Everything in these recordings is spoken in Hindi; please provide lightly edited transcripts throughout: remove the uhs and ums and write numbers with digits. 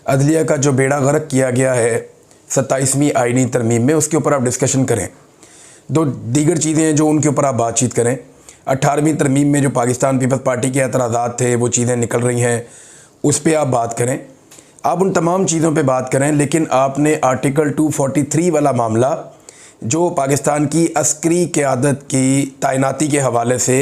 अदलिया का जो बेड़ा गर्क किया गया है 27वीं आईनी तरमीम में, उसके ऊपर आप डिस्कशन करें। दो दीगर चीज़ें हैं जो उनके ऊपर आप बातचीत करें। 18वीं तरमीम में जो पाकिस्तान पीपल्स पार्टी के एतराज़ात थे, वो चीज़ें निकल रही हैं, उस पर आप बात करें। आप उन तमाम चीज़ों पे बात करें, लेकिन आपने आर्टिकल 243 वाला मामला जो पाकिस्तान की अस्करी क़यादत की तैनाती के हवाले से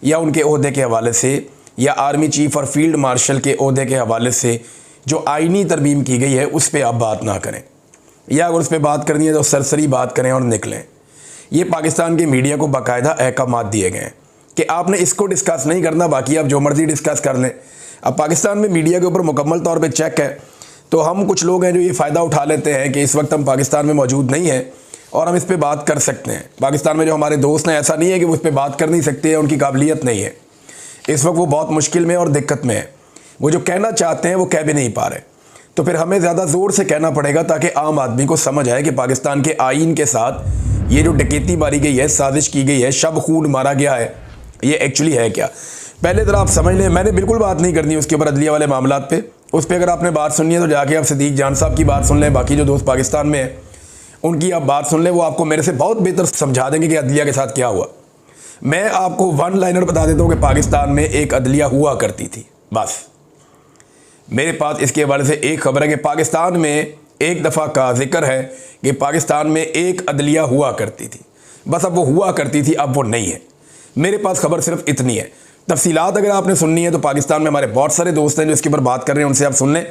या उनके ओहदे के हवाले से या आर्मी चीफ़ और फील्ड मार्शल के ओहदे के हवाले से जो आइनी तरमीम की गई है, उस पर आप बात ना करें, या अगर उस पर बात करनी है तो सरसरी बात करें और निकलें। ये पाकिस्तान के मीडिया को बाकायदा अहकामात दिए गए हैं कि आपने इसको डिस्कस नहीं करना, बाकी आप जो मर्ज़ी डिस्कस कर लें। अब पाकिस्तान में मीडिया के ऊपर मुकम्मल तौर पे चेक है, तो हम कुछ लोग हैं जो ये फ़ायदा उठा लेते हैं कि इस वक्त हम पाकिस्तान में मौजूद नहीं हैं और हम इस पर बात कर सकते हैं। पाकिस्तान में जो हमारे दोस्त हैं, ऐसा नहीं है कि वो इस पर बात कर नहीं सकते हैं, उनकी काबिलियत नहीं है। इस वक्त वो बहुत मुश्किल में और दिक्कत में है, वो जो कहना चाहते हैं वो कह भी नहीं पा रहे। तो फिर हमें ज़्यादा ज़ोर से कहना पड़ेगा ताकि आम आदमी को समझ आए कि पाकिस्तान के आइन के साथ ये जो डकैती मारी गई है, साजिश की गई है, शब खून मारा गया है, ये एक्चुअली है क्या। पहले ज़रा आप समझ लें, मैंने बिल्कुल बात नहीं करनी उसके ऊपर, अदलिया वाले मामलात पे। उस पर अगर आपने बात सुननी है तो जाके आप सिद्दीक जान साहब की बात सुन लें, बाकी जो दोस्त पाकिस्तान में हैं उनकी आप बात सुन लें, वो आपको मेरे से बहुत बेहतर समझा देंगे कि अदलिया के साथ क्या हुआ। मैं आपको वन लाइनर बता देता हूँ कि पाकिस्तान में एक अदलिया हुआ करती थी, बस। मेरे पास इसके हवाले से एक खबर है कि पाकिस्तान में एक दफ़ा का जिक्र है कि पाकिस्तान में एक अदलिया हुआ करती थी, बस। अब वो हुआ करती थी, अब वो नहीं है। मेरे पास खबर सिर्फ इतनी है। तफसीलात अगर आपने सुननी है तो पाकिस्तान में हमारे बहुत सारे दोस्त हैं जो इसके ऊपर बात कर रहे हैं, उनसे आप सुन लें।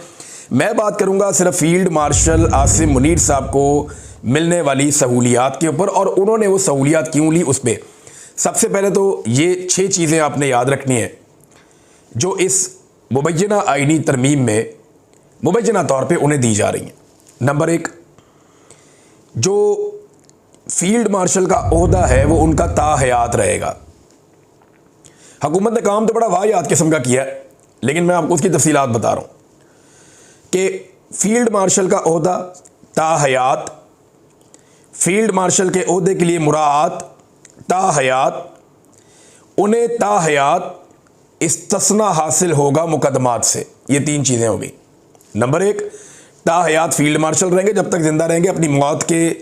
मैं बात करूंगा सिर्फ फील्ड मार्शल आसिम मुनीर साहब को मिलने वाली सहूलियात के ऊपर, और उन्होंने वो सहूलियात क्यों ली उस पर। सबसे पहले तो ये 6 चीज़ें आपने याद रखनी है जो इस मुबैना आइनी तरमीम में मुबैना तौर पे उन्हें दी जा रही हैं। नंबर 1, जो फील्ड मार्शल का ओहदा है वो उनका ताहयात रहेगा। हुकूमत ने काम तो बड़ा वाहियात किस्म का किया है, लेकिन मैं आपको उसकी तफसीलात बता रहा हूँ कि फील्ड मार्शल का ओहदा ताहयात, फील्ड मार्शल के ओहदे के लिए मुराद ताहयात, उन्हें ताहयात इस्तिस्ना हासिल होगा मुकदमात से। ये 3 चीज़ें हो गई। नंबर 1, ताहयात फील्ड मार्शल रहेंगे जब तक ज़िंदा रहेंगे, अपनी मौत के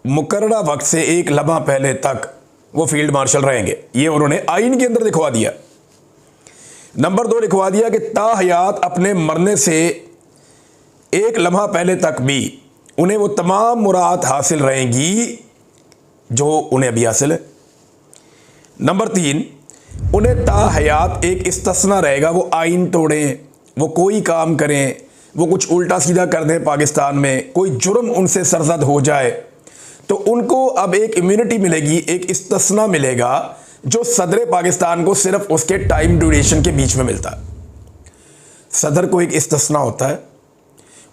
मुकर्ररा वक्त से एक लम्हा पहले तक वो फील्ड मार्शल रहेंगे। ये उन्होंने आइन के अंदर लिखवा दिया। नंबर 2 लिखवा दिया कि ताहयात अपने मरने से एक लम्हा पहले तक भी उन्हें वो तमाम मुराद हासिल रहेंगी जो उन्हें अभी हासिल है। नंबर 3, उन्हें ताहयात एक इस्तिस्ना रहेगा, वो आइन तोड़ें, वो कोई काम करें, वो कुछ उल्टा सीधा कर दें, पाकिस्तान में कोई जुर्म उनसे सरजद हो जाए तो उनको अब एक इम्यूनिटी मिलेगी, एक इस्तिस्ना मिलेगा जो सदर पाकिस्तान को सिर्फ उसके टाइम ड्यूरेशन के बीच में मिलता है। सदर को एक इस्तिस्ना होता है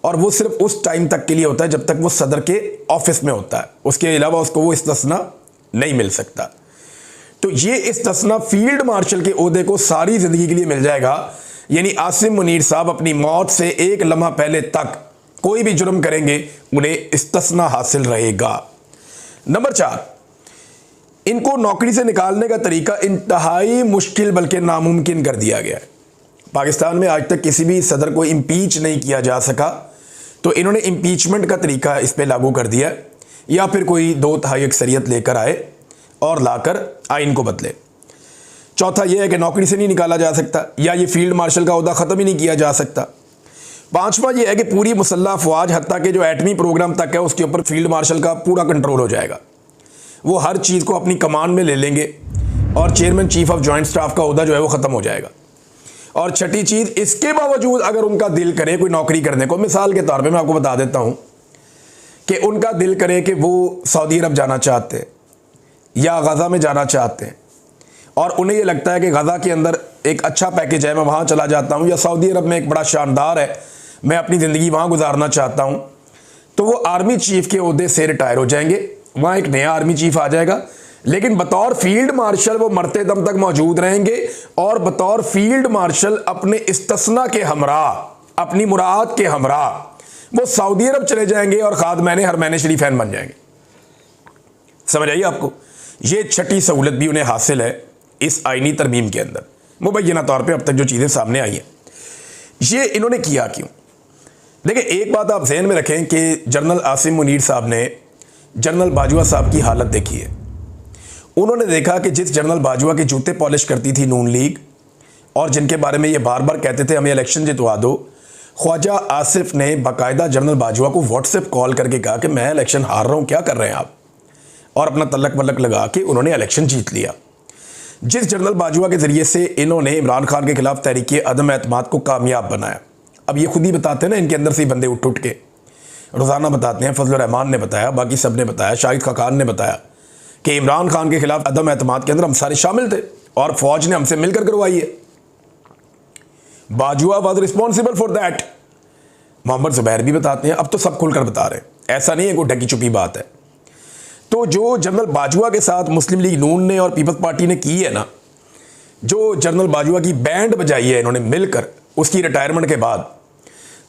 और वो सिर्फ उस टाइम तक के लिए होता है जब तक वो सदर के ऑफिस में होता है, उसके अलावा उसको वो इस्तिस्ना नहीं मिल सकता। तो ये इस्तिस्ना फील्ड मार्शल के ओहदे को सारी ज़िंदगी के लिए मिल जाएगा। यानी आसिम मुनीर साहब अपनी मौत से एक लम्हा पहले तक कोई भी जुर्म करेंगे उन्हें इस्तिस्ना हासिल रहेगा। नंबर 4, इनको नौकरी से निकालने का तरीका इंतहाई मुश्किल बल्कि नामुमकिन कर दिया गया है। पाकिस्तान में आज तक किसी भी सदर को इम्पीच नहीं किया जा सका, तो इन्होंने इम्पीचमेंट का तरीका इस पर लागू कर दिया, या फिर कोई 2/3 अक्सरियत लेकर आए और लाकर आइन को बदले। चौथा यह है कि नौकरी से नहीं निकाला जा सकता, या ये फील्ड मार्शल का ओहदा ख़त्म ही नहीं किया जा सकता। 5वां यह है कि पूरी मुसल्लह अफवाज हत्ता के जो एटमी प्रोग्राम तक है उसके ऊपर फील्ड मार्शल का पूरा कंट्रोल हो जाएगा। वो हर चीज़ को अपनी कमान में ले लेंगे और chairman chief of joint staff का ओहदा जो है वो ख़त्म हो जाएगा। और छठी चीज़, इसके बावजूद अगर उनका दिल करे कोई नौकरी करने को, मिसाल के तौर पे मैं आपको बता देता हूँ कि उनका दिल करे कि वो सऊदी अरब जाना चाहते हैं या गज़ा में जाना चाहते हैं और उन्हें ये लगता है कि गज़ा के अंदर एक अच्छा पैकेज है, मैं वहाँ चला जाता हूँ, या सऊदी अरब में एक बड़ा शानदार है, मैं अपनी ज़िंदगी वहाँ गुजारना चाहता हूँ, तो वो आर्मी चीफ़ के ओहदे से रिटायर हो जाएंगे, वहाँ एक नया आर्मी चीफ़ आ जाएगा, लेकिन बतौर फील्ड मार्शल वो मरते दम तक मौजूद रहेंगे और बतौर फील्ड मार्शल अपने इस्तिस्ना के हमरा, अपनी मुराद के हमरा वो सऊदी अरब चले जाएंगे और खादमैन हरमैन शरीफैन बन जाएंगे। समझ आइए आपको। ये छठी सहूलत भी उन्हें हासिल है इस आइनी तरमीम के अंदर, मुबैना तौर पे अब तक जो चीज़ें सामने आई हैं। ये इन्होंने किया क्यों? देखिए, एक बात आप ज़हन में रखें कि जनरल आसिम मुनीर साहब ने जनरल बाजवा साहब की हालत देखी है। उन्होंने देखा कि जिस जनरल बाजवा के जूते पॉलिश करती थी नून लीग और जिनके बारे में ये बार बार कहते थे हमें इलेक्शन जितवा दो, ख्वाजा आसिफ ने बाकायदा जनरल बाजवा को व्हाट्सएप कॉल करके कहा कि मैं इलेक्शन हार रहा हूँ, क्या कर रहे हैं आप, और अपना तलक वलक लगा के उन्होंने इलेक्शन जीत लिया। जिस जनरल बाजवा के ज़रिए से इन्होंने इमरान खान के खिलाफ तहरीक अदम एतमाद को कामयाब बनाया। अब ये खुद ही बताते हैं ना, इनके अंदर से बंदे उठ के रोज़ाना बताते हैं। फजल रहमान ने बताया, बाकी सब ने बताया, शाहिद खाकान ने बताया कि इमरान खान के खिलाफ अदम एतमाद के अंदर हम सारे शामिल थे और फौज ने हमसे मिलकर करवाई है। Bajwa was responsible for that. Mohammad Zubair भी बताते हैं, अब तो सब खुलकर बता रहे हैं, ऐसा नहीं है कोई ढकी छुपी बात है। तो जो जनरल बाजवा के साथ मुस्लिम लीग नून ने और पीपल्स पार्टी ने की है ना, जो जनरल बाजवा की बैंड बजाई है इन्होंने मिलकर उसकी रिटायरमेंट के बाद,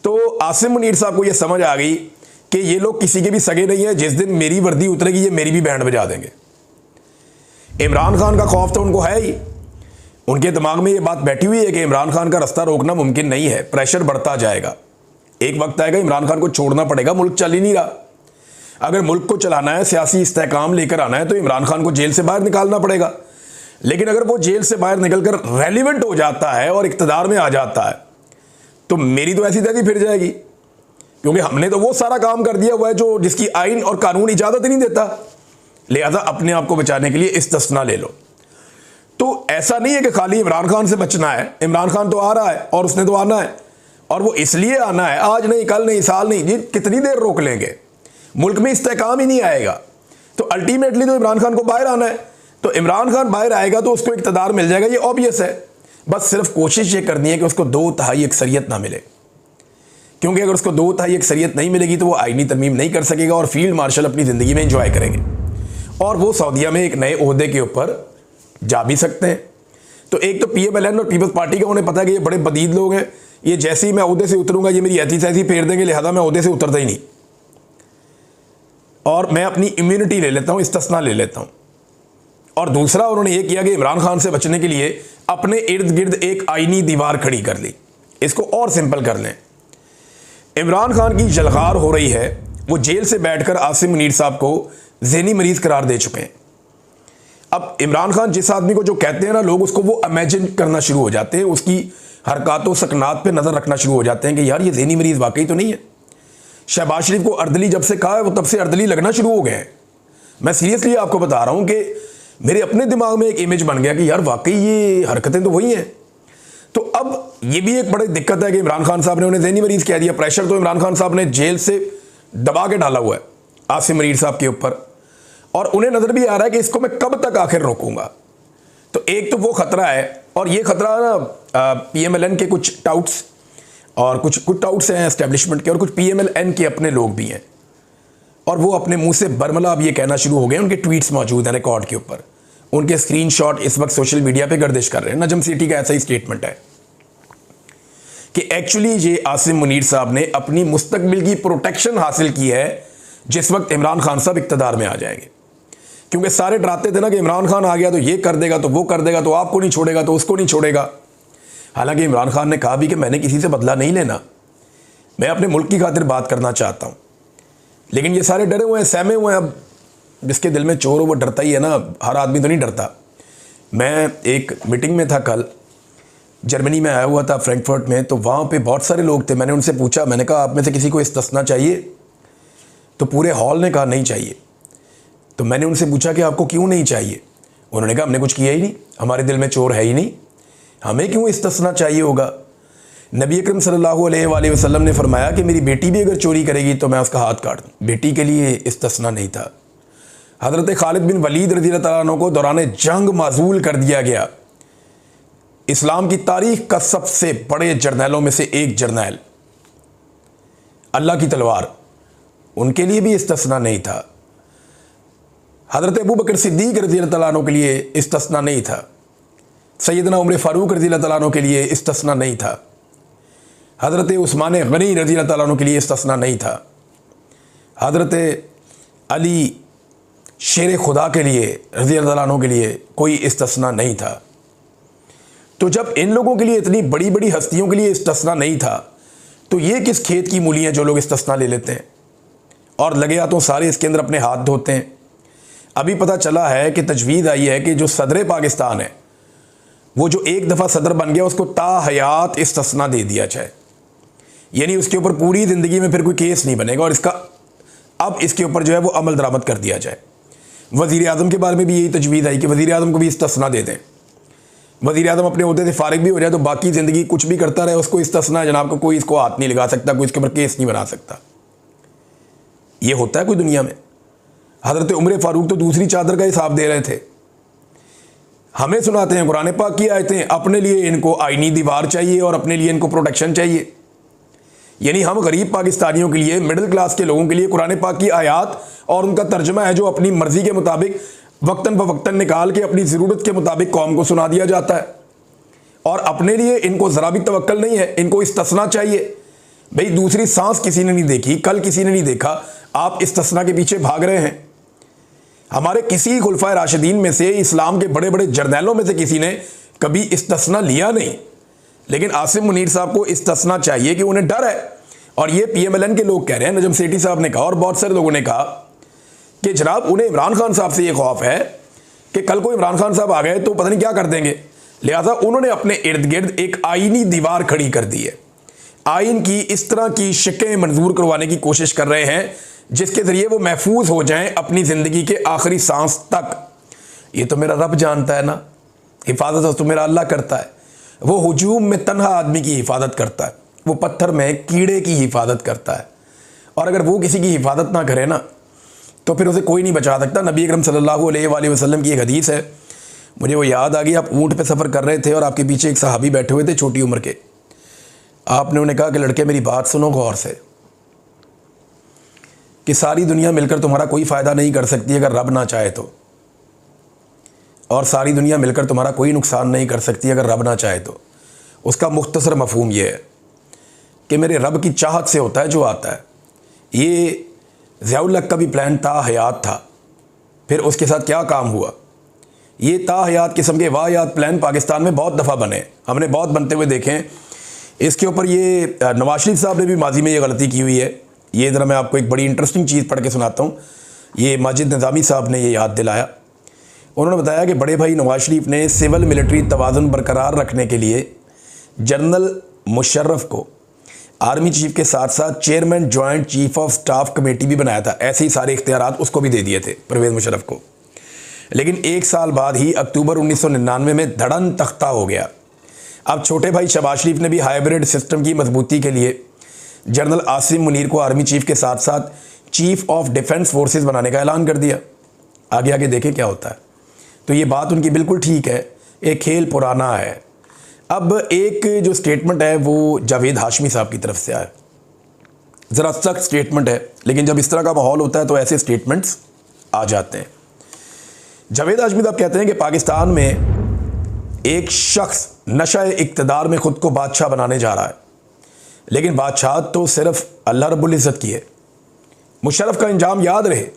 तो आसिम मुनीर साहब को यह समझ आ गई कि ये लोग किसी के भी सगे नहीं है। जिस दिन मेरी वर्दी उतरेगी ये मेरी भी बैंड बजा देंगे। इमरान खान का खौफ तो उनको है ही, उनके दिमाग में ये बात बैठी हुई है कि इमरान खान का रास्ता रोकना मुमकिन नहीं है, प्रेशर बढ़ता जाएगा, एक वक्त आएगा इमरान खान को छोड़ना पड़ेगा, मुल्क चल ही नहीं रहा। अगर मुल्क को चलाना है, सियासी इस्तेहकाम लेकर आना है, तो इमरान खान को जेल से बाहर निकालना पड़ेगा। लेकिन अगर वो जेल से बाहर निकलकर रेलिवेंट हो जाता है और इक़्तिदार में आ जाता है तो मेरी तो ऐसी तैसी फिर जाएगी, क्योंकि हमने तो वो सारा काम कर दिया हुआ है जो जिसकी आइन और कानून इजाज़त ही नहीं देता। लिहाजा अपने आप को बचाने के लिए इस्तिस्ना ले लो। तो ऐसा नहीं है कि खाली इमरान खान से बचना है, इमरान खान तो आ रहा है और उसने तो आना है, और वो इसलिए आना है, आज नहीं, कल नहीं, साल नहीं, जी कितनी देर रोक लेंगे, मुल्क में इस्तेहकाम ही नहीं आएगा। तो अल्टीमेटली तो इमरान खान को बाहर आना है। तो इमरान खान बाहर आएगा तो उसको इक़्तिदार मिल जाएगा, ये ऑब्वियस है। बस सिर्फ कोशिश ये करनी है कि उसको 2/3 अक्सरियत ना मिले, क्योंकि अगर उसको 2/3 अक्सरियत नहीं मिलेगी तो वो आईनी तरमीम नहीं कर सकेगा और फील्ड मार्शल अपनी ज़िंदगी में इंजॉय करेंगे और वो सऊदीया में एक नए ओहदे के ऊपर जा भी सकते हैं। तो एक तो PMLN और पीपल्स पार्टी का उन्हें पता है कि ये बड़े बदीद लोग हैं, ये जैसे ही मैं ओहदे से उतरूंगा ये मेरी ऐसी तैसी फेर देंगे, लिहाजा मैं ओहदे से उतरता ही नहीं और मैं अपनी इम्यूनिटी ले लेता हूँ, इस्तिस्ना ले लेता हूँ। और दूसरा उन्होंने ये किया कि इमरान खान से बचने के लिए अपने इर्द गिर्द एक आईनी दीवार खड़ी कर ली। इसको और सिंपल कर लें, इमरान खान की जलगार हो रही है, वो जेल से बैठकर आसिम मुनीर साहब को ज़हनी मरीज करार दे चुके हैं। अब इमरान खान जिस आदमी को जो कहते हैं ना लोग, उसको वो इमेजिन करना शुरू हो जाते हैं, उसकी हरकतों सकनात पे नज़र रखना शुरू हो जाते हैं कि यार ये ज़हनी मरीज़ वाकई तो नहीं है। शहबाज शरीफ को अर्दली जब से कहा है वो तब से अर्दली लगना शुरू हो गए हैं। मैं सीरियसली आपको बता रहा हूँ कि मेरे अपने दिमाग में एक इमेज बन गया कि यार वाकई ये हरकतें तो वही हैं। तो अब ये भी एक बड़ी दिक्कत है कि इमरान खान साहब ने उन्हें ज़हनी मरीज़ कह दिया। प्रेशर तो इमरान खान साहब ने जेल से दबा के डाला हुआ है आसिम मुनीर साहब के ऊपर, और उन्हें नज़र भी आ रहा है कि इसको मैं कब तक आखिर रोकूंगा। तो एक तो वो ख़तरा है, और ये ख़तरा ना PMLN के कुछ टाउट्स और कुछ टाउट्स हैं एस्टेब्लिशमेंट के, और कुछ PMLN के अपने लोग भी हैं, और वो अपने मुंह से बरमला अब ये कहना शुरू हो गए। उनके ट्वीट्स मौजूद हैं रिकॉर्ड के ऊपर, उनके स्क्रीनशॉट इस वक्त सोशल मीडिया पे गर्दिश कर रहे हैं। नजम सिटी का ऐसा ही स्टेटमेंट है कि एक्चुअली ये आसिम मुनीर साहब ने अपनी मुस्तकबिल की प्रोटेक्शन हासिल की है जिस वक्त इमरान खान साहब इक़्तिदार में आ जाएंगे। क्योंकि सारे डराते थे ना कि इमरान खान आ गया तो ये कर देगा, तो वो कर देगा, तो आपको नहीं छोड़ेगा, तो उसको नहीं छोड़ेगा। हालांकि इमरान खान ने कहा भी कि मैंने किसी से बदला नहीं लेना, मैं अपने मुल्क की खातिर बात करना चाहता हूँ। लेकिन ये सारे डरे हुए हैं, सहमे हुए हैं। अब जिसके दिल में चोर हो वो डरता ही है ना, हर आदमी तो नहीं डरता। मैं एक मीटिंग में था कल, जर्मनी में आया हुआ था फ्रैंकफर्ट में, तो वहाँ पे बहुत सारे लोग थे। मैंने उनसे पूछा, मैंने कहा आप में से किसी को इस्तिस्ना चाहिए? तो पूरे हॉल ने कहा नहीं चाहिए। तो मैंने उनसे पूछा कि आपको क्यों नहीं चाहिए? उन्होंने कहा हमने कुछ किया ही नहीं, हमारे दिल में चोर है ही नहीं, हमें क्यों इस्तिस्ना चाहिए होगा। नबी अकरम सल्लल्लाहु अलैहि वसल्लम ने फरमाया कि मेरी बेटी भी अगर चोरी करेगी तो मैं उसका हाथ काट दूँ। बेटी के लिए इस्तिस्ना नहीं था। हज़रत खालिद बिन वलीद रज़ी अल्लाह अन्हु को दौरान जंग माजूल कर दिया गया। इस्लाम की तारीख का सबसे बड़े जर्नैलों में से एक जर्नैल, अल्लाह की तलवार, उनके लिए भी इस्तिस्ना नहीं था। हज़रत अबू बकर सिद्दीक़ रज़ी अल्लाह अन्हु के लिए इस्तिस्ना नहीं था। सैयदना उमर फ़ारूक रज़ी अल्लाह अन्हु के लिए इस्तिस्ना नहीं था। हज़रत उस्मान गनी रज़ी अल्लाह अन्हु के लिए इस्तिस्ना नहीं था। हज़रत अली शेर खुदा के लिए रज़ी अल्लाह अन्हु के लिए कोई इस्तिस्ना नहीं था। तो जब इन लोगों के लिए, इतनी बड़ी बड़ी हस्तियों के लिए इस्तिस्ना नहीं था, तो ये किस खेत की मूली हैं जो लोग इस्तिस्ना ले लेते हैं और लगे हाथों सारे इसके अंदर अपने हाथ धोते हैं। अभी पता चला है कि तजवीज़ आई है कि जो सदर पाकिस्तान है वो जो एक दफ़ा सदर बन गया उसको ताहयात इस्तिस्ना दे दिया जाए, यानी उसके ऊपर पूरी ज़िंदगी में फिर कोई केस नहीं बनेगा और अब इसके ऊपर जो है वो अमल दरामद कर दिया जाए। वज़ीर आज़म के बारे में भी यही तजवीज़ आई कि वज़ीर आज़म को भी इस्तिस्ना दे दें। वज़ीर आज़म अपने ओहदे से फारिग भी हो जाए तो बाकी ज़िंदगी कुछ भी करता रहे, उसको इस्तिस्ना जनाब को कोई इसको हाथ नहीं लगा सकता, कोई इसके ऊपर केस नहीं बना सकता। ये होता है कोई दुनिया में? हज़रत उमर फ़ारूक तो दूसरी चादर का हिसाब दे रहे थे। हमें सुनाते हैं कुरान पाक की आयतें, अपने लिए इनको आईनी दीवार चाहिए और अपने लिए इनको प्रोटेक्शन चाहिए। यानी हम गरीब पाकिस्तानियों के लिए, मिडिल क्लास के लोगों के लिए कुरान पाक की आयात और उनका तर्जमा है जो अपनी मर्ज़ी के मुताबिक वक्तन फ़वक्तन निकाल के अपनी ज़रूरत के मुताबिक कौम को सुना दिया जाता है, और अपने लिए इनको ज़रा भी तवक्कल नहीं है, इनको इस्तिस्ना चाहिए। भाई दूसरी सांस किसी ने नहीं देखी, कल किसी ने नहीं देखा, आप इस्तिस्ना के पीछे भाग रहे हैं। हमारे किसी खुलफाए राशिदीन में से, इस्लाम के बड़े बड़े जर्नैलों में से किसी ने कभी इस्तिस्ना लिया नहीं, लेकिन आसिम मुनीर साहब को इस्तिस्ना चाहिए कि उन्हें डर है। और ये PMLN के लोग कह रहे हैं, नजम सेठी साहब ने कहा और बहुत सारे लोगों ने कहा कि जनाब उन्हें इमरान खान साहब से ये खौफ है कि कल को इमरान खान साहब आ गए तो पता नहीं क्या कर देंगे, लिहाजा उन्होंने अपने इर्द गिर्द एक आईनी दीवार खड़ी कर दी है। आइन की इस तरह की शिकें मंजूर करवाने की कोशिश कर रहे हैं जिसके ज़रिए वो महफूज हो जाएं अपनी ज़िंदगी के आखिरी सांस तक। ये तो मेरा रब जानता है ना, हिफाजत तो मेरा अल्लाह करता है। वो हुजूम में तन्हा आदमी की हिफाजत करता है, वो पत्थर में कीड़े की हिफाजत करता है, और अगर वो किसी की हिफाजत ना करे ना तो फिर उसे कोई नहीं बचा सकता। नबी अकरम सल्लल्लाहु अलैहि वसल्लम की एक हदीस है, मुझे वो याद आ गई। आप ऊँट पे सफ़र कर रहे थे और आपके पीछे एक सहाबी बैठे हुए थे छोटी उम्र के। आपने उन्हें कहा कि लड़के मेरी बात सुनो गौर से, कि सारी दुनिया मिलकर तुम्हारा कोई फ़ायदा नहीं कर सकती अगर रब ना चाहे तो, और सारी दुनिया मिलकर तुम्हारा कोई नुकसान नहीं कर सकती अगर रब ना चाहे तो। उसका मुख्तसर मफहूम ये है कि मेरे रब की चाहत से होता है जो आता है। ये ज़ियाउल हक का भी प्लान ताहयात था, फिर उसके साथ क्या काम हुआ। ये ताहयात किस्म के वाहियात प्लान पाकिस्तान में बहुत दफ़ा बने, हमने बहुत बनते हुए देखे हैं। इसके ऊपर ये नवाज शरीफ साहब ने भी माजी में ये गलती की हुई है। ये ज़रा मैं आपको एक बड़ी इंटरेस्टिंग चीज़ पढ़ के सुनाता हूँ। ये माजिद निज़ामी साहब ने ये याद दिलाया। उन्होंने बताया कि बड़े भाई नवाज शरीफ ने सिविल मिलिट्री तवाज़ुन बरकरार रखने के लिए जनरल मुशर्रफ को आर्मी चीफ के साथ साथ chairman joint chief of staff committee भी बनाया था। ऐसे ही सारे इख्तियारात उसको भी दे दिए थे परवेज़ मुशर्रफ को। लेकिन एक साल बाद ही अक्टूबर 1999 में धड़न तख्ता हो गया। अब छोटे भाई शहबाज शरीफ ने भी हाइब्रिड सिस्टम की मजबूती के लिए जनरल आसिम मुनीर को आर्मी चीफ के साथ साथ चीफ ऑफ डिफेंस फोर्सेस बनाने का ऐलान कर दिया। आगे आगे देखें क्या होता है। तो ये बात उनकी बिल्कुल ठीक है, एक खेल पुराना है। अब एक जो स्टेटमेंट है वो जावेद हाशमी साहब की तरफ से आया, ज़रा सख्त स्टेटमेंट है, लेकिन जब इस तरह का माहौल होता है तो ऐसे स्टेटमेंट्स आ जाते हैं। जावेद हाशमी साहब कहते हैं कि पाकिस्तान में एक शख्स नशा इक़्तिदार में ख़ुद को बादशाह बनाने जा रहा है, लेकिन बादशाह तो सिर्फ अल्लाह रब्बुल इज़्ज़त की है। मुशर्रफ का इंजाम याद रहे,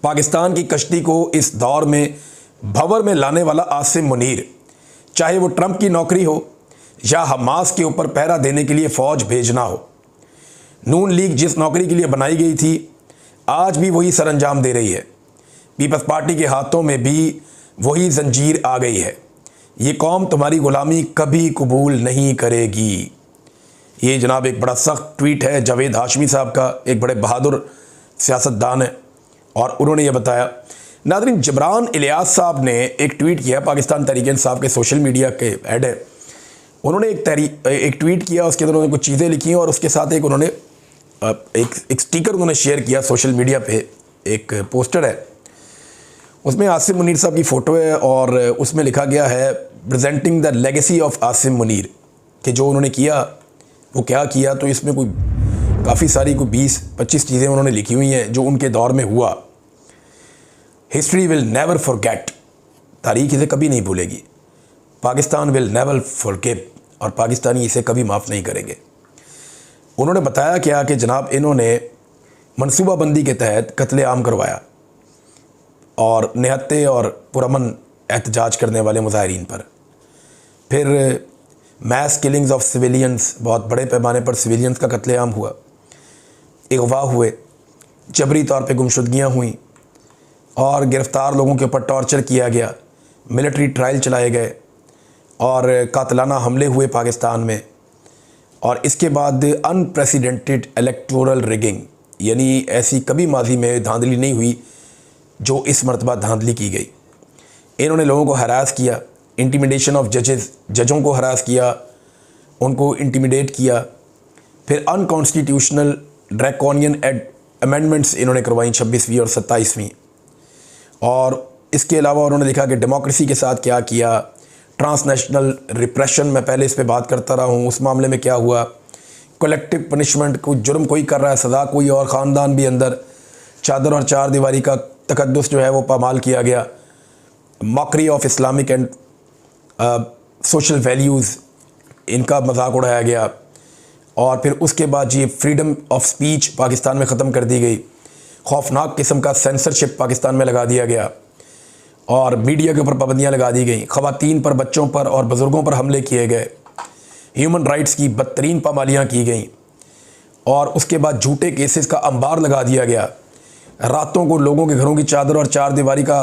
पाकिस्तान की कश्ती को इस दौर में भंवर में लाने वाला आसिम मुनीर, चाहे वो ट्रंप की नौकरी हो या हमास के ऊपर पहरा देने के लिए फ़ौज भेजना हो। नून लीग जिस नौकरी के लिए बनाई गई थी आज भी वही सर अंजाम दे रही है। पीपल्स पार्टी के हाथों में भी वही जंजीर आ गई है। ये कौम तुम्हारी ग़ुलामी कभी कबूल नहीं करेगी। ये जनाब एक बड़ा सख्त ट्वीट है जावेद हाशमी साहब का, एक बड़े बहादुर सियासतदान है, और उन्होंने ये बताया। नाज़रीन, जबरान इलियास साहब ने एक ट्वीट किया, पाकिस्तान तहरीक इंसाफ के सोशल मीडिया के हेड है। उन्होंने एक ट्वीट किया, उसके अंदर उन्होंने कुछ चीज़ें लिखी और उसके साथ एक उन्होंने एक स्टिकर उन्होंने शेयर किया सोशल मीडिया पे। एक पोस्टर है, उसमें आसिम मुनीर साहब की फ़ोटो है और उसमें लिखा गया है presenting the legacy of Asim Munir, कि जो उन्होंने किया वो क्या किया। तो इसमें कोई काफ़ी सारी कोई 20-25 चीज़ें उन्होंने लिखी हुई हैं जो उनके दौर में हुआ। हिस्ट्री विल नेवर फॉरगेट, तारीख इसे कभी नहीं भूलेगी। पाकिस्तान विल नेवर फॉरगिव, और पाकिस्तानी इसे कभी माफ़ नहीं करेंगे। उन्होंने बताया क्या कि जनाब इन्होंने मनसूबाबंदी के तहत कत्लेआम करवाया और निहत्ते और पुरअमन एहतजाज करने वाले मुजाहिरीन पर। फिर मैस किलिंग्स ऑफ सिविलियंस, बहुत बड़े पैमाने पर सिविलियंस का कत्लेआम हुआ, अगवा हुए, जबरी तौर पे गुमशुदगियाँ हुई और गिरफ़्तार लोगों के ऊपर टॉर्चर किया गया, मिलिट्री ट्रायल चलाए गए और कातलाना हमले हुए पाकिस्तान में। और इसके बाद अनप्रेसिडेंटेड इलेक्टोरल रिगिंग, यानी ऐसी कभी माजी में धांधली नहीं हुई जो इस मरतबा धांधली की गई। इन्होंने लोगों को हरास किया, इंटिमिडेशन ऑफ जजेस, जजों को हरास किया, उनको इंटिमिडेट किया। फिर अनकॉन्स्टिट्यूशनल ड्रैकोनियन अमेंडमेंट्स इन्होंने करवाई 26वीं और 27वीं। और इसके अलावा उन्होंने देखा कि डेमोक्रेसी के साथ क्या किया, ट्रांसनेशनल रिप्रेशन, मैं पहले इस पे बात करता रहा हूँ, उस मामले में क्या हुआ, कलेक्टिव पनिशमेंट, कोई जुर्म कोई कर रहा है, सज़ा कोई और, ख़ानदान भी अंदर, चादर और चार दीवारी का तकद्दुस जो है वो पामाल किया गया, mockery of Islamic and social values, इनका मजाक उड़ाया गया। और फिर उसके बाद ये फ्रीडम ऑफ स्पीच पाकिस्तान में ख़त्म कर दी गई, खौफनाक किस्म का सेंसरशिप पाकिस्तान में लगा दिया गया और मीडिया के ऊपर पाबंदियाँ लगा दी गई, ख़वातीन पर, बच्चों पर और बुज़ुर्गों पर हमले किए गए, ह्यूमन राइट्स की बदतरीन पामालियाँ की गई। और उसके बाद झूठे केसेस का अंबार लगा दिया गया, रातों को लोगों के घरों की चादर और चार दीवारी का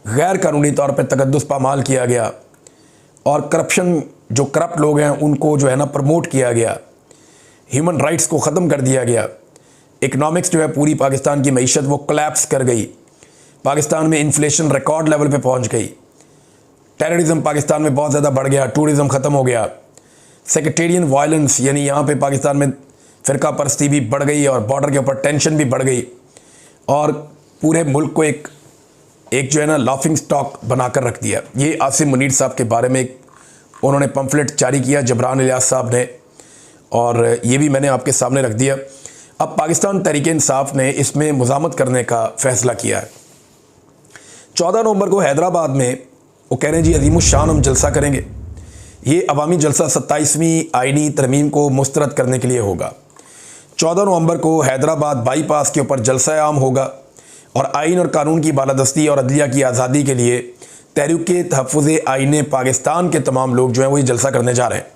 गैर कानूनी तौर पर तकद्दुस पामाल किया गया और करप्शन, जो करप्ट लोग हैं उनको जो है ना प्रमोट किया गया, ह्यूमन राइट्स को ख़त्म कर दिया गया। इकनॉमिक्स जो है पूरी पाकिस्तान की मईशत वो कोलैप्स कर गई, पाकिस्तान में इन्फ्लेशन रिकॉर्ड लेवल पे पहुंच गई, टेररिज्म पाकिस्तान में बहुत ज़्यादा बढ़ गया, टूरिज़म ख़त्म हो गया, सेक्टेरियन वायलेंस यानी यहाँ पे पाकिस्तान में फ़िरका परस्ती भी बढ़ गई और बॉर्डर के ऊपर टेंशन भी बढ़ गई और पूरे मुल्क को एक जो है ना लाफिंग स्टॉक बनाकर रख दिया। ये आसिम मुनीर साहब के बारे में एक उन्होंने पम्फलेट जारी किया, जबरान इलियास साहब ने, और ये भी मैंने आपके सामने रख दिया। अब पाकिस्तान तहरीक-ए-इंसाफ ने इसमें मुज़ामत करने का फ़ैसला किया है। 14 नवंबर को हैदराबाद में वो कह रहे हैं जी अज़ीमुश्शान हम जलसा करेंगे। ये अवामी जलसा 27वीं आइनी तरमीम को मुस्तरद करने के लिए होगा। 14 नवंबर को हैदराबाद बाईपास के ऊपर जलसा आम होगा और आइन और कानून की बालादस्ती और अदलिया की आज़ादी के लिए तहरीक तहफ़्फ़ुज़ आइन पाकिस्तान के तमाम लोग जो हैं वो ये जलसा करने जा रहे हैं।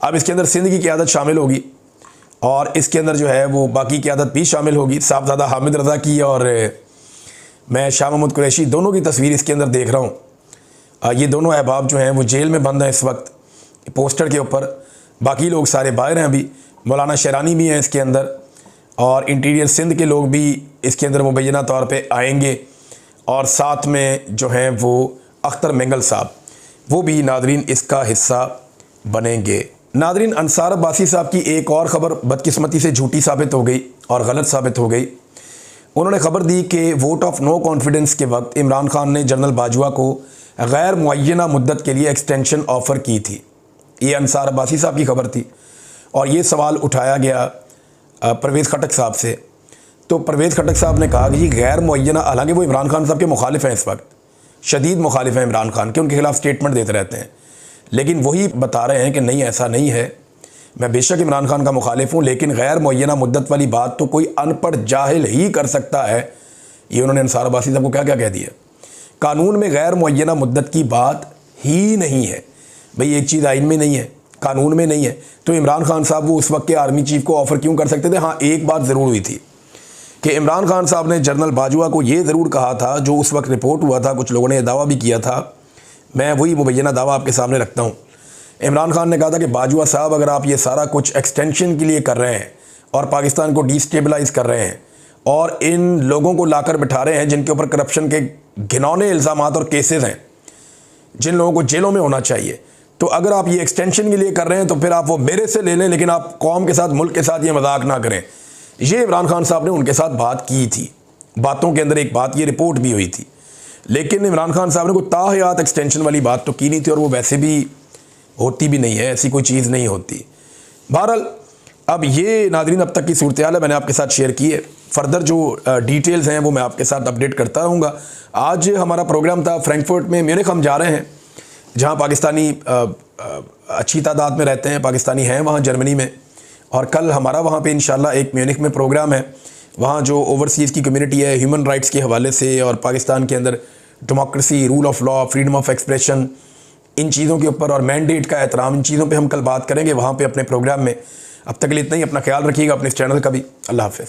अब इसके अंदर सिंध की क़यादत शामिल होगी और इसके अंदर जो है वो बाकी क़यादत भी शामिल होगी, साहबज़ादा हामिद रज़ा की और मैं शाह महमूद कुरैशी दोनों की तस्वीर इसके अंदर देख रहा हूँ। ये दोनों अहबाब जो हैं वो जेल में बंद हैं इस वक्त पोस्टर के ऊपर, बाकी लोग सारे बाहर हैं अभी, मौलाना शरानी भी हैं इसके अंदर और इंटीरियर सिंध के लोग भी इसके अंदर मुबैना तौर पे आएंगे और साथ में जो हैं वो अख्तर मेंगल साहब वो भी नादरीन इसका हिस्सा बनेंगे। नादरीन, अंसार अब्बासी साहब की एक और ख़बर बदकिस्मती से झूठी साबित हो गई और गलत साबित हो गई। उन्होंने ख़बर दी कि वोट ऑफ नो कॉन्फिडेंस के वक्त इमरान खान ने जनरल बाजवा को गैर मुअय्यना मुद्दत के लिए एक्सटेंशन ऑफ़र की थी। ये अंसार अब्बासी साहब की ख़बर थी और ये सवाल उठाया गया परवेज़ खटक साहब से। तो परवेज़ खटक साहब ने कहा कि ये गैर मुअय्यना, हालांकि वो इमरान खान साहब के मुखालिफ हैं, इस वक्त शदीद मुखालिफ हैं इमरान खान के, उनके खिलाफ स्टेटमेंट देते रहते हैं, लेकिन वही बता रहे हैं कि नहीं ऐसा नहीं है, मैं बेशक इमरान खान का मुखालिफ हूँ लेकिन गैर मुअय्यना मुद्दत वाली बात तो कोई अनपढ़ जाहिल ही कर सकता है। ये उन्होंने अंसार अब्बासी साहब को क्या क्या कह दिया। कानून में गैर मुअय्यना मुद्दत की बात ही नहीं है भाई, एक चीज़ आइन में नहीं है, कानून में नहीं है, तो इमरान खान साहब वो उस वक्त के आर्मी चीफ को ऑफ़र क्यों कर सकते थे। हाँ, एक बात ज़रूर हुई थी कि इमरान खान साहब ने जनरल बाजवा को ये ज़रूर कहा था, जो उस वक्त रिपोर्ट हुआ था, कुछ लोगों ने दावा भी किया था, मैं वही मुबैना दावा आपके सामने रखता हूँ। इमरान खान ने कहा था कि बाजवा साहब अगर आप ये सारा कुछ एक्सटेंशन के लिए कर रहे हैं और पाकिस्तान को डिस्टेबलाइज़ कर रहे हैं और इन लोगों को लाकर बिठा रहे हैं जिनके ऊपर करप्शन के घिनौने इल्ज़ामात और केसेस हैं, जिन लोगों को जेलों में होना चाहिए, तो अगर आप ये एक्सटेंशन के लिए कर रहे हैं तो फिर आप वो मेरे से ले लें, लेकिन आप कौम के साथ, मुल्क के साथ ये मजाक ना करें। ये इमरान खान साहब ने उनके साथ बात की थी, बातों के अंदर एक बात, ये रिपोर्ट भी हुई थी, लेकिन इमरान खान साहब ने कोई ताहयात एक्सटेंशन वाली बात तो की नहीं थी और वो वैसे भी होती भी नहीं है, ऐसी कोई चीज़ नहीं होती। बहरहाल अब ये नादरीन अब तक की सूरत हाल है, मैंने आपके साथ शेयर की है। फर्दर जो डिटेल्स हैं वो मैं आपके साथ अपडेट करता रहूँगा। आज हमारा प्रोग्राम था फ्रैंकफर्ट में, म्यूनिख हम जा रहे हैं, जहाँ पाकिस्तानी अच्छी तादाद में रहते हैं, पाकिस्तानी हैं वहाँ जर्मनी में, और कल हमारा वहाँ पे इंशाल्लाह एक म्यूनिख में प्रोग्राम है। वहाँ जो ओवरसीज़ की कम्युनिटी है ह्यूमन राइट्स के हवाले से और पाकिस्तान के अंदर democracy, rule of law, freedom of expression, इन चीज़ों के ऊपर और मैंडेट का एहतराम, इन चीज़ों पे हम कल बात करेंगे वहाँ पे अपने प्रोग्राम में। अब तक के लिए इतना ही। अपना ख्याल रखिएगा, अपने इस चैनल का भी। अल्लाह हाफ़िज़।